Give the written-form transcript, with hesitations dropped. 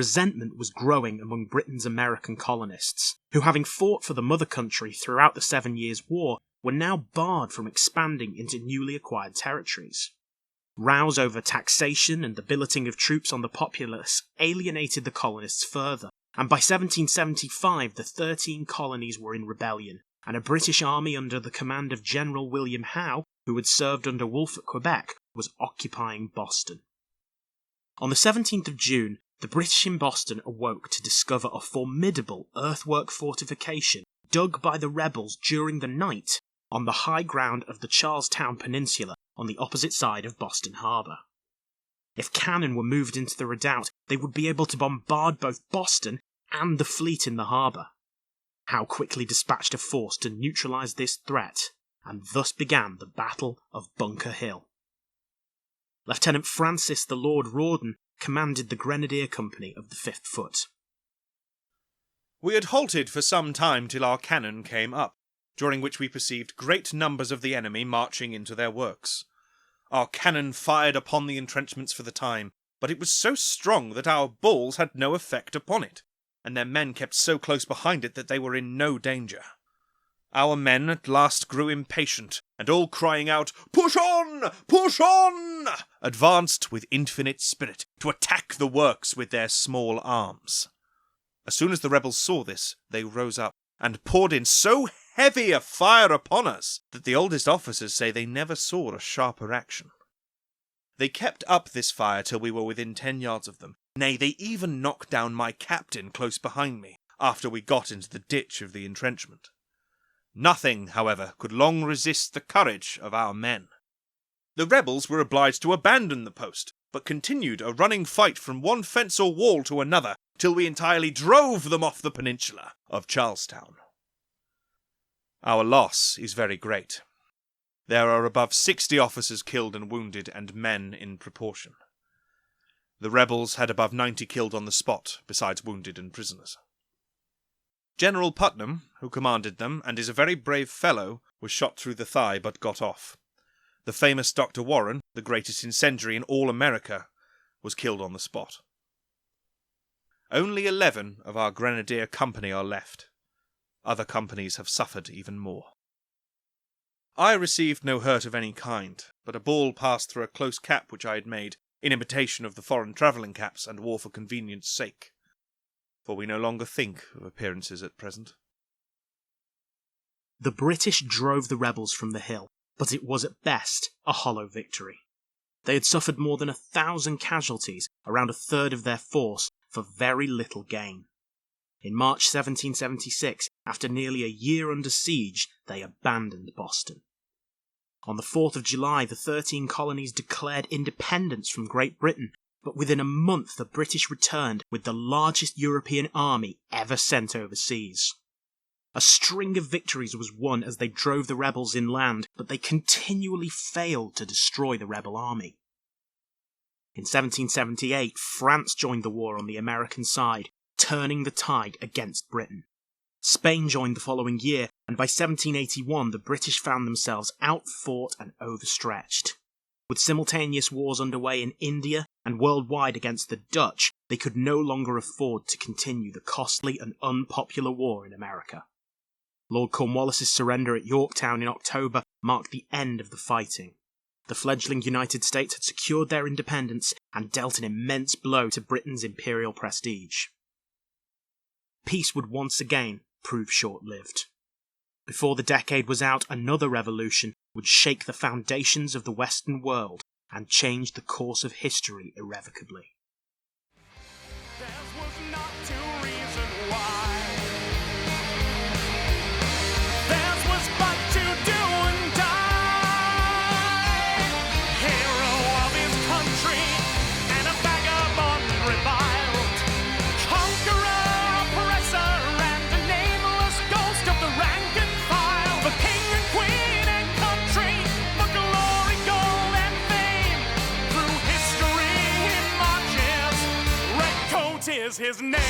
resentment was growing among Britain's American colonists, who, having fought for the mother country throughout the 7 Years' War, were now barred from expanding into newly acquired territories. Rows over taxation and the billeting of troops on the populace alienated the colonists further, and by 1775 the 13 colonies were in rebellion, and a British army under the command of General William Howe, who had served under Wolfe at Quebec, was occupying Boston. On the 17th of June, the British in Boston awoke to discover a formidable earthwork fortification dug by the rebels during the night on the high ground of the Charlestown Peninsula on the opposite side of Boston Harbour. If cannon were moved into the redoubt, they would be able to bombard both Boston and the fleet in the harbour. Howe quickly dispatched a force to neutralise this threat, and thus began the Battle of Bunker Hill. Lieutenant Francis the Lord Rawdon commanded the Grenadier Company of the 5th Foot. We had halted for some time till our cannon came up, during which we perceived great numbers of the enemy marching into their works. Our cannon fired upon the entrenchments for the time, but it was so strong that our balls had no effect upon it, and their men kept so close behind it that they were in no danger. Our men at last grew impatient, and all crying out, "Push on! Push on!" advanced with infinite spirit to attack the works with their small arms. As soon as the rebels saw this, they rose up, and poured in so heavy a fire upon us that the oldest officers say they never saw a sharper action. They kept up this fire till we were within 10 yards of them. Nay, they even knocked down my captain close behind me, after we got into the ditch of the entrenchment. Nothing, however, could long resist the courage of our men. The rebels were obliged to abandon the post, but continued a running fight from one fence or wall to another, till we entirely drove them off the peninsula of Charlestown. Our loss is very great. There are above 60 officers killed and wounded, and men in proportion. The rebels had above 90 killed on the spot, besides wounded and prisoners. General Putnam, who commanded them, and is a very brave fellow, was shot through the thigh, but got off. The famous Dr. Warren, the greatest incendiary in all America, was killed on the spot. Only 11 of our Grenadier Company are left. Other companies have suffered even more. I received no hurt of any kind, but a ball passed through a close cap which I had made, in imitation of the foreign travelling caps, and wore for convenience' sake. For we no longer think of appearances at present. The British drove the rebels from the hill, but it was at best a hollow victory. They had suffered more than 1,000 casualties, around a third of their force, for very little gain. In March 1776, after nearly a year under siege, they abandoned Boston. On the 4th of July, the 13 colonies declared independence from Great Britain, but within a month the British returned with the largest European army ever sent overseas. A string of victories was won as they drove the rebels inland, but they continually failed to destroy the rebel army. In 1778, France joined the war on the American side, turning the tide against Britain. Spain joined the following year, and by 1781 the British found themselves outfought and overstretched. With simultaneous wars underway in India and worldwide against the Dutch, they could no longer afford to continue the costly and unpopular war in America. Lord Cornwallis's surrender at Yorktown in October marked the end of the fighting. The fledgling United States had secured their independence and dealt an immense blow to Britain's imperial prestige. Peace would once again prove short-lived. Before the decade was out, another revolution would shake the foundations of the Western world and change the course of history irrevocably. Is his name.